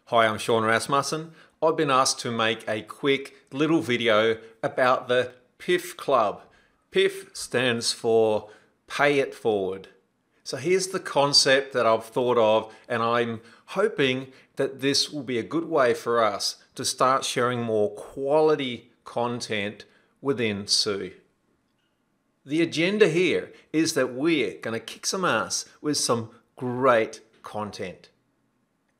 Hi, I'm Sean Rasmussen. I've been asked to make a quick little video about the PIF Club. PIF stands for Pay It Forward. So here's the concept that I've thought of, and I'm hoping that this will be a good way for us to start sharing more quality content within Sue. The agenda here is that we're going to kick some ass with some great content.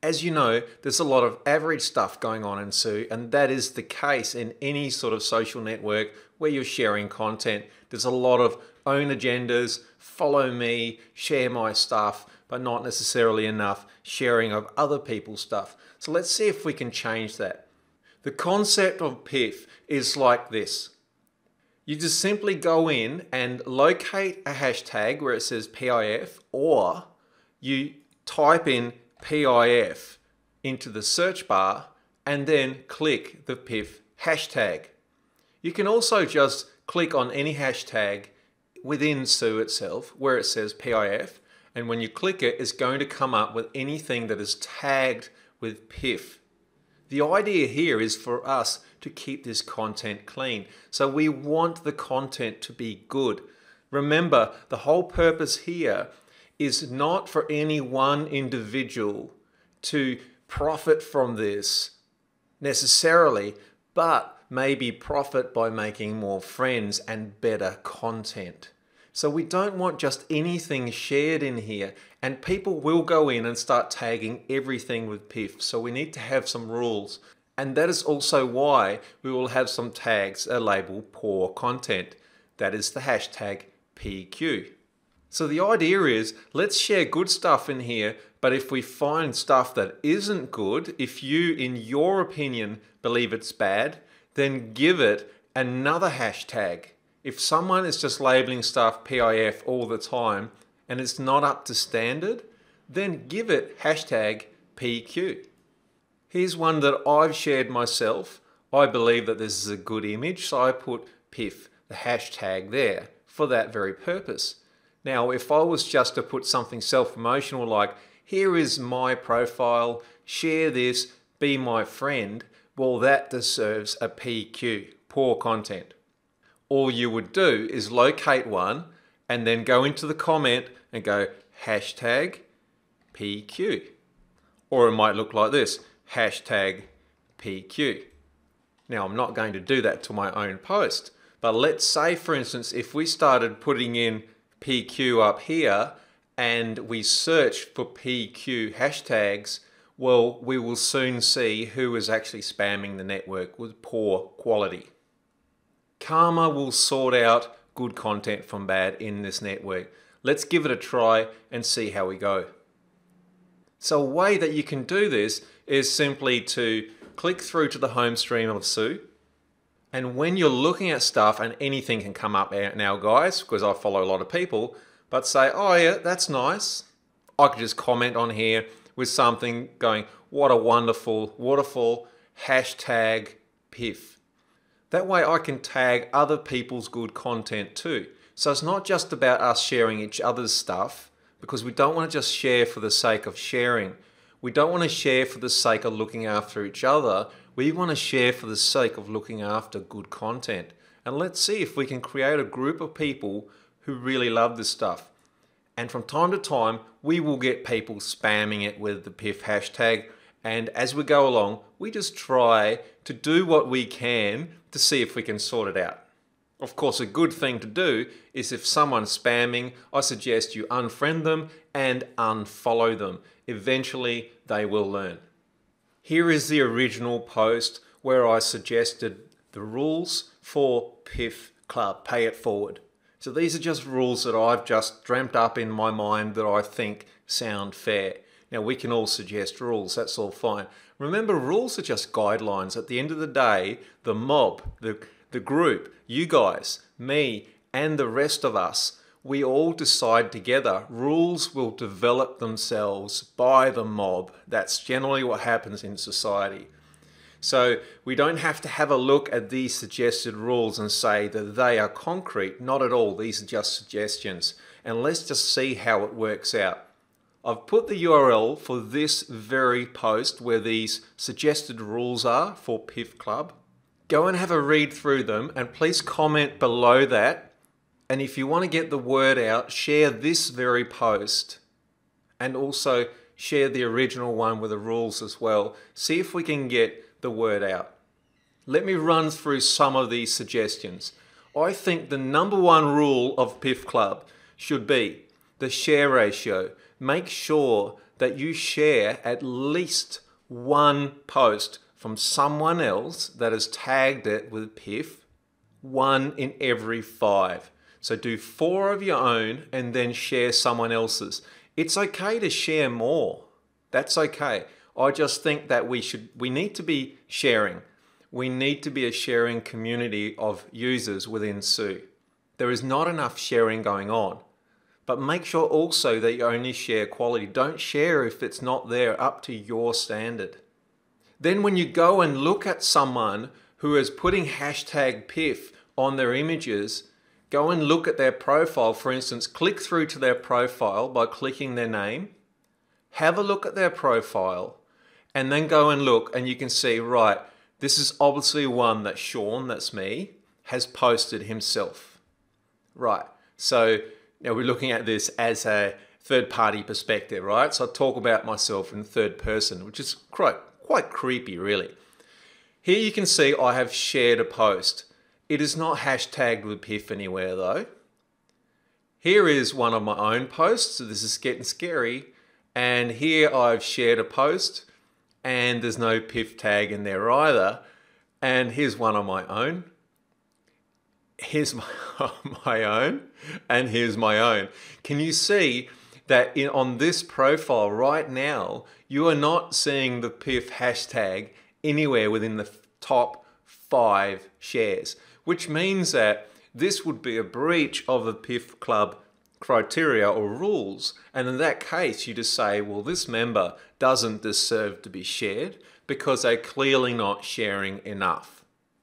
As you know, there's a lot of average stuff going on in Sue, and that is the case in any sort of social network where you're sharing content. There's a lot of own agendas, follow me, share my stuff, but not necessarily enough sharing of other people's stuff. So let's see if we can change that. The concept of PIF is like this. You just simply go in and locate a hashtag where it says PIF, or you type in PIF into the search bar and then click the PIF hashtag. You can also just click on any hashtag within Sue itself where it says PIF, and when you click it, it's going to come up with anything that is tagged with PIF. The idea here is for us to keep this content clean. So we want the content to be good. Remember, the whole purpose here is not for any one individual to profit from this necessarily, but maybe profit by making more friends and better content. So we don't want just anything shared in here, and people will go in and start tagging everything with PIF. So we need to have some rules, and that is also why we will have some tags that label poor content. That is the hashtag PQ. So the idea is, let's share good stuff in here, but if we find stuff that isn't good, if you, in your opinion, believe it's bad, then give it another hashtag. If someone is just labeling stuff PIF all the time and it's not up to standard, then give it hashtag PQ. Here's one that I've shared myself. I believe that this is a good image, so I put PIF, the hashtag there, for that very purpose. Now, if I was just to put something self-promotional like, here is my profile, share this, be my friend, well, that deserves a PQ, poor content. All you would do is locate one and then go into the comment and go hashtag PQ. Or it might look like this, hashtag PQ. Now, I'm not going to do that to my own post, but let's say, for instance, if we started putting in PQ up here and we search for PQ hashtags, well, we will soon see who is actually spamming the network with poor quality. Karma will sort out good content from bad in this network. Let's give it a try and see how we go. So a way that you can do this is simply to click through to the home screen of Sue. And when you're looking at stuff, and anything can come up now, guys, because I follow a lot of people, but say, oh yeah, that's nice. I could just comment on here with something going, what a wonderful, waterfall, hashtag PIF. That way I can tag other people's good content too. So it's not just about us sharing each other's stuff, because we don't want to just share for the sake of sharing. We don't want to share for the sake of looking after each other. We want to share for the sake of looking after good content. And let's see if we can create a group of people who really love this stuff. And from time to time, we will get people spamming it with the PIF hashtag. And as we go along, we just try to do what we can to see if we can sort it out. Of course, a good thing to do is if someone's spamming, I suggest you unfriend them and unfollow them. Eventually, they will learn. Here is the original post where I suggested the rules for PIF Club, Pay It Forward. So these are just rules that I've just dreamt up in my mind that I think sound fair. Now, we can all suggest rules, that's all fine. Remember, rules are just guidelines. At the end of the day, the mob, the group, you guys, me, and the rest of us, we all decide together. Rules will develop themselves by the mob. That's generally what happens in society. So we don't have to have a look at these suggested rules and say that they are concrete. Not at all. These are just suggestions. And let's just see how it works out. I've put the URL for this very post where these suggested rules are for PIF Club. Go and have a read through them and please comment below that. And if you want to get the word out, share this very post and also share the original one with the rules as well. See if we can get the word out. Let me run through some of these suggestions. I think the #1 rule of PIF Club should be the share ratio. Make sure that you share at least one post from someone else that has tagged it with PIF, 1 in every 5. So do 4 of your own and then share someone else's. It's okay to share more. That's okay. I just think that we need to be sharing. We need to be a sharing community of users within Sue. There is not enough sharing going on. But make sure also that you only share quality. Don't share if it's not there up to your standard. Then when you go and look at someone who is putting hashtag PIF on their images, go and look at their profile. For instance, click through to their profile by clicking their name. Have a look at their profile and then go and look and you can see, right, this is obviously one that Sean, that's me, has posted himself. Right, so now we're looking at this as a third-party perspective, right? So I talk about myself in third person, which is quite creepy, really. Here you can see I have shared a post. It is not hashtagged with PIF anywhere, though. Here is one of my own posts, so this is getting scary. And here I've shared a post, and there's no PIF tag in there either. And here's one of my own. Here's my own, and here's my own. Can you see that on this profile right now, you are not seeing the PIF hashtag anywhere within the top 5 shares, which means that this would be a breach of the PIF Club criteria or rules. And in that case, you just say, well, this member doesn't deserve to be shared because they're clearly not sharing enough.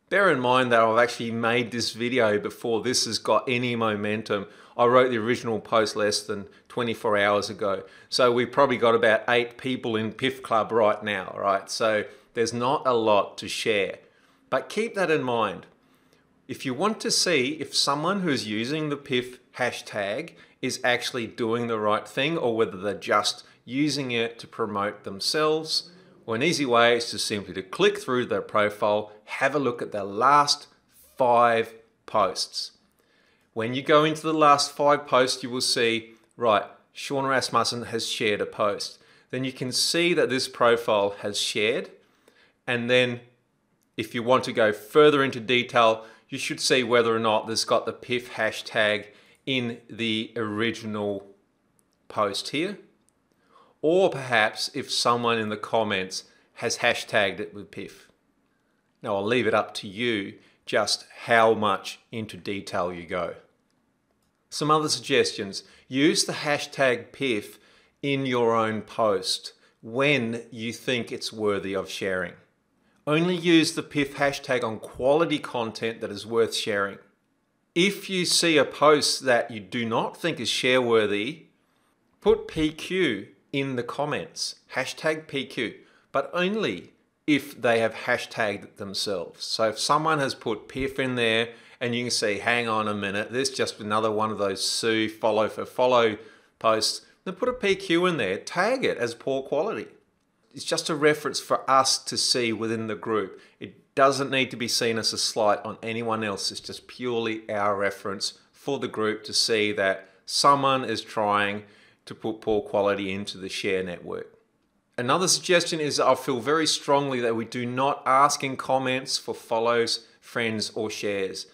Bear in mind that I've actually made this video before this has got any momentum. I wrote the original post less than 24 hours ago. So we've probably got about 8 people in PIF Club right now, right? So there's not a lot to share. But keep that in mind. If you want to see if someone who's using the PIF hashtag is actually doing the right thing or whether they're just using it to promote themselves, well, an easy way is to simply to click through their profile, have a look at their last 5 posts. When you go into the last 5 posts, you will see, right, Sean Rasmussen has shared a post. Then you can see that this profile has shared. And then if you want to go further into detail, you should see whether or not this got the PIF hashtag in the original post here. Or perhaps if someone in the comments has hashtagged it with PIF. Now I'll leave it up to you just how much into detail you go. Some other suggestions. Use the hashtag PIF in your own post when you think it's worthy of sharing. Only use the PIF hashtag on quality content that is worth sharing. If you see a post that you do not think is share worthy, put PQ in the comments, hashtag PQ, but only if they have hashtagged it themselves. So if someone has put PIF in there and you can see, hang on a minute, there's just another one of those Sue follow for follow posts, then put a PQ in there, tag it as poor quality. It's just a reference for us to see within the group. It doesn't need to be seen as a slight on anyone else. It's just purely our reference for the group to see that someone is trying to put poor quality into the share network. Another suggestion is I feel very strongly that we do not ask in comments for follows, friends, or shares.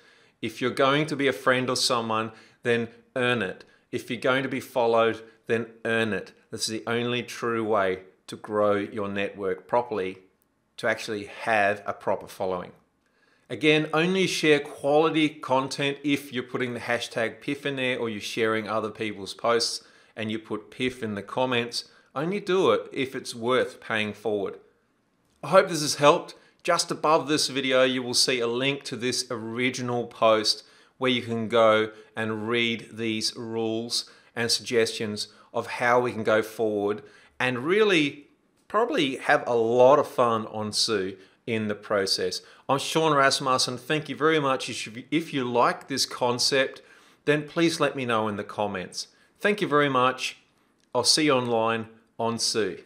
If you're going to be a friend of someone, then earn it. If you're going to be followed, then earn it. This is the only true way to grow your network properly, to actually have a proper following. Again, only share quality content if you're putting the hashtag PIF in there or you're sharing other people's posts and you put PIF in the comments. Only do it if it's worth paying forward. I hope this has helped. Just above this video, you will see a link to this original post where you can go and read these rules and suggestions of how we can go forward and really probably have a lot of fun on Sue in the process. I'm Sean Rasmussen. Thank you very much. If you like this concept, then please let me know in the comments. Thank you very much. I'll see you online on Sue.